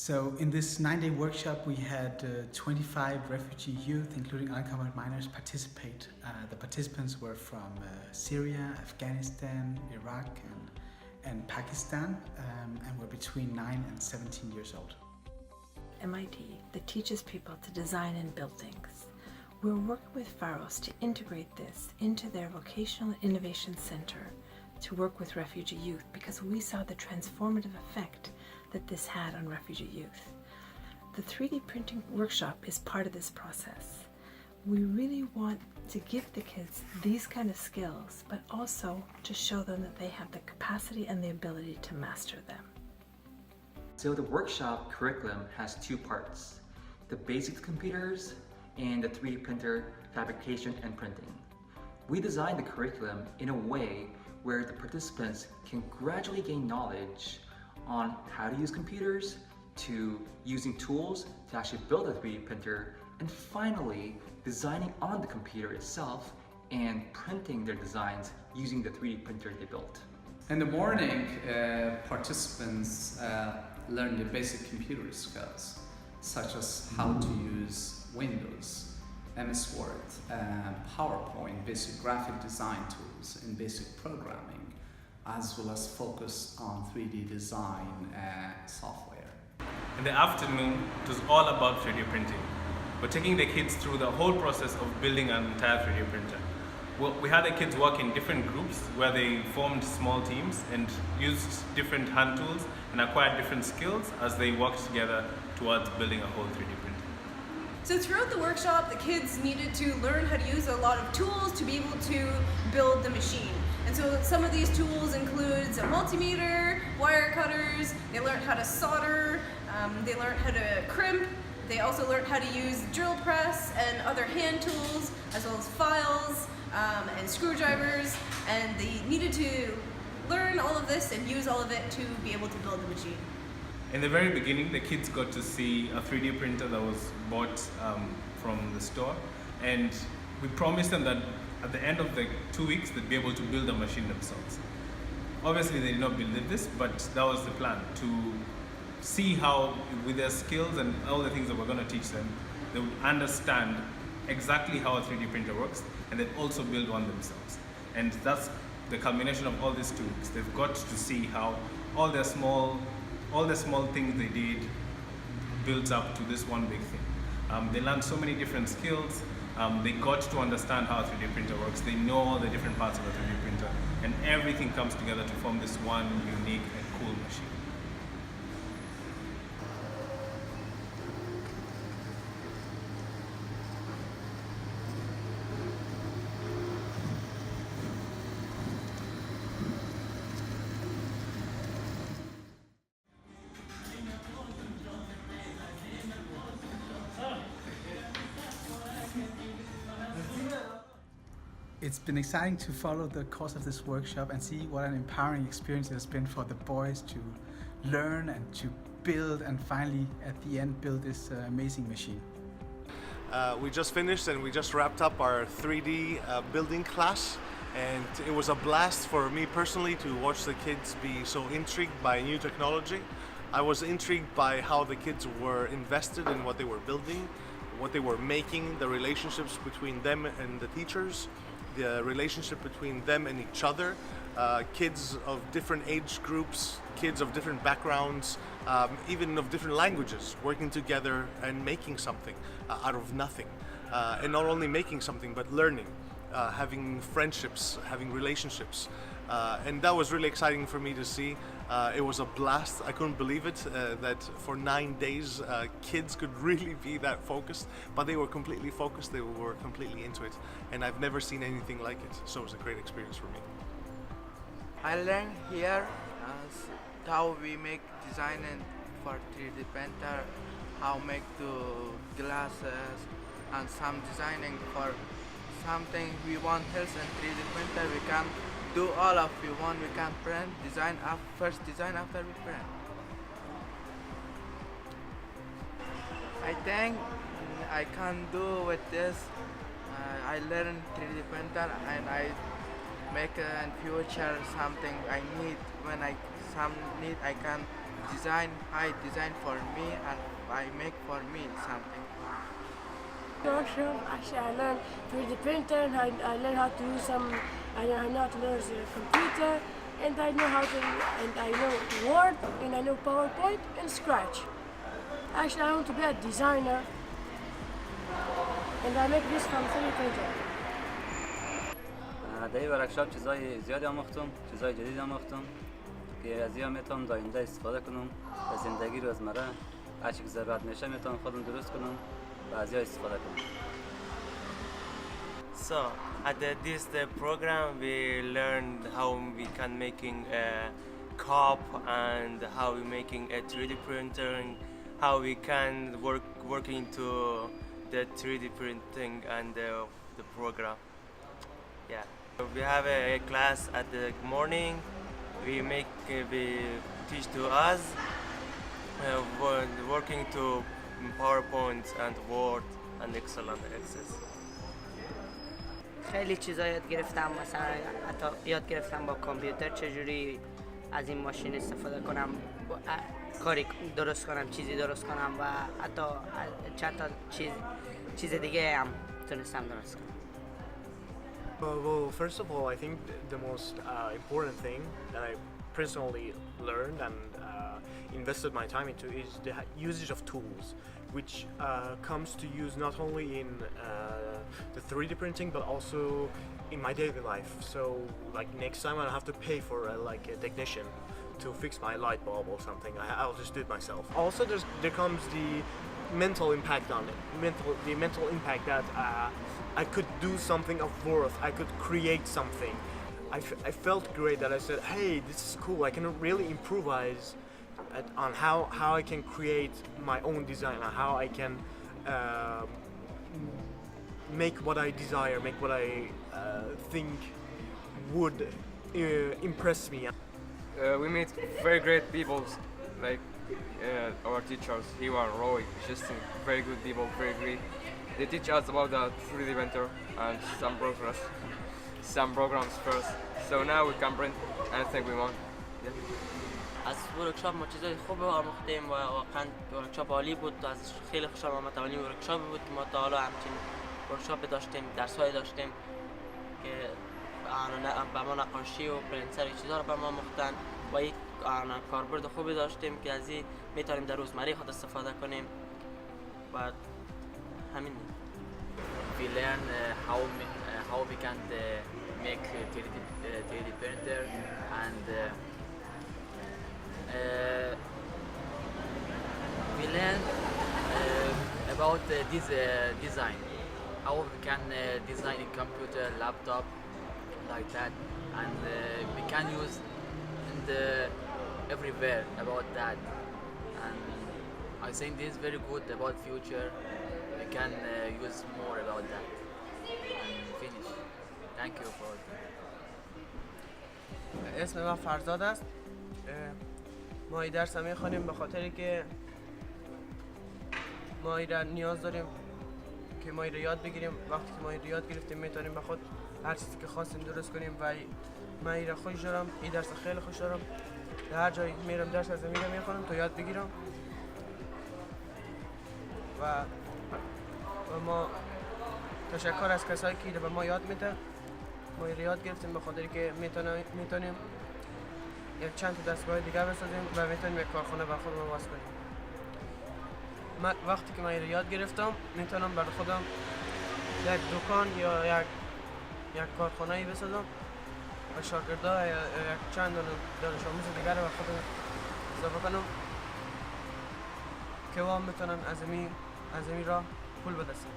So in this 9-day workshop, we had 25 refugee youth, including unaccompanied minors, participate. The participants were from Syria, Afghanistan, Iraq, and Pakistan, and were between 9 and 17 years old. MIT that teaches people to design and build things. We're working with Pharos to integrate this into their Vocational Innovation Center to work with refugee youth because we saw the transformative effect that this had on refugee youth. The 3D printing workshop is part of this process. We really want to give the kids these kind of skills, but also to show them that they have the capacity and the ability to master them. So the workshop curriculum has two parts, the basic computers and the 3D printer fabrication and printing. We designed the curriculum in a way where the participants can gradually gain knowledge on how to use computers, to using tools to actually build a 3D printer, and finally designing on the computer itself and printing their designs using the 3D printer they built. In the morning, participants learn the basic computer skills, such as how to use Windows, MS Word, PowerPoint, basic graphic design tools, and basic programming, as well as focus on 3D design software. In the afternoon, it was all about 3D printing. We're taking the kids through the whole process of building an entire 3D printer. We had the kids work in different groups where they formed small teams and used different hand tools and acquired different skills as they worked together towards building a whole 3D printer. So throughout the workshop, the kids needed to learn how to use a lot of tools to be able to build the machine. And so some of these tools includes a multimeter, wire cutters, they learned how to solder, they learned how to crimp, they also learned how to use drill press and other hand tools, as well as files and screwdrivers, and they needed to learn all of this and use all of it to be able to build the machine. In the very beginning, the kids got to see a 3D printer that was bought from the store, and we promised them that at the end of the 2 weeks, they'd be able to build a machine themselves. Obviously, they did not believe this, but that was the plan, to see how, with their skills and all the things that we're going to teach them, they would understand exactly how a 3D printer works, and then also build one themselves. And that's the culmination of all these 2 weeks. They've got to see how all the small things they did builds up to this one big thing. They learned so many different skills. They got to understand how a 3D printer works. They know all the different parts of a 3D printer, and everything comes together to form this one unique and cool machine. It's been exciting to follow the course of this workshop and see what an empowering experience it has been for the boys to learn and to build and finally at the end build this amazing machine. We just finished and we just wrapped up our 3D building class, and it was a blast for me personally to watch the kids be so intrigued by new technology. I was intrigued by how the kids were invested in what they were building, what they were making, the relationships between them and the teachers, the relationship between them and each other, kids of different age groups, kids of different backgrounds, even of different languages, working together and making something out of nothing. And not only making something, but learning, having friendships, having relationships. And that was really exciting for me to see. It was a blast. I couldn't believe it that for 9 days kids could really be that focused, but they were completely focused, they were completely into it, and I've never seen anything like it, so it was a great experience for me. I learned here how we make design for 3D printer, how make the glasses, and some designing for something we want else in 3D printer. We can do all of we want. We can print, design up first, design after we print. I think I can do with this. I learn 3D printer and I make in future something I need. When I can I design for me and I make for me something. Workshop, actually I learned 3D printer and I learned how to use I know how to learn the computer and I know Word and I know PowerPoint and Scratch. Actually I want to be a designer and I make this from 3D printer. در این ورکشاپ چیزای زیادی آموختم، چیزای جدید آموختم که از این میتونم در آینده استفاده کنم و زندگی روزمره هر چی که ضرورت میشه میتونم خودم درست کنم و از این استفاده کنم. So at this program we learned how we can making a cup and how we making a 3D printer, how we can working to the 3D printing and the program. Yeah. We have a class at the morning. We teach to us working to PowerPoint and Word and Excel and Access. خیلی چیزا یاد گرفتم، مثلا حتی یاد گرفتم با کامپیوتر چجوری از این ماشین استفاده کنم، کاری درست کنم، چیزی درست کنم و حتی چند تا چیز دیگه هم تونستم درست کنم. Well, first of all, I think the most important thing that I personally learned and invested my time into is the usage of tools, which comes to use not only in the 3D printing but also in my daily life. So, like next time I don't have to pay for like a technician to fix my light bulb or something. I'll just do it myself. Also, there comes the mental impact on it. The mental impact that I could do something of worth. I could create something. I felt great that I said, hey, this is cool. I can really improvise on how I can create my own design, and how I can make what I desire, make what I think would impress me. We meet very great people, like our teachers. He and Roy, just very good people, very great. They teach us about the 3D printer and some programs first. So now we can print anything we want. از ورکشاپ ما چیزای خوب آموختیم و واقعا ورکشاپ عالی بود. از خیلی خوشم آمد. اولین ورکشاپ بود که ما تا حالا همچین ورکشاپ داشتیم، درس‌های داشتیم که به ما نقاشی و پرینتر چیزا رو به ما آموختن و یک کاربرد خوبی داشتیم که از این میتونیم در روزمره خود استفاده کنیم و همین. We learn how we can make 3D printer and we learn about this design, how we can design a computer, laptop, like that, and we can use everywhere about that. And I think this is very good about future. We can use more about that. And finish. Thank you for it. اسم من فرزاد است. ما این درس هم میخوانیم به خاطری که ما این را نیاز داریم که ما این را یاد بگیریم. وقتی که ما این را یاد گرفتیم میتونیم به خود هر چیزی که خواستیم درست کنیم و من این را خوش دارم. این درس خیلی خوش دارم. در هر جایی میرم درس از میرم میخوانم تا یاد بگیرم و ما تشکر از کسایی که به ما یاد میده. ما این را یاد گرفتیم به خاطری که میتونیم یک چند تا دستگاه دیگر بسازیم و میتونیم یک کارخانه بر خودمون واسه کنیم. وقتی که من این رو یاد گرفتم میتونم برای خودم یک دکان یا یک کارخانه‌ای بسازم و شاگردا یا یک چند دانش آموز دیگر رو بر خودم اضافه کنم که وام میتونن از این راه پول بدستن.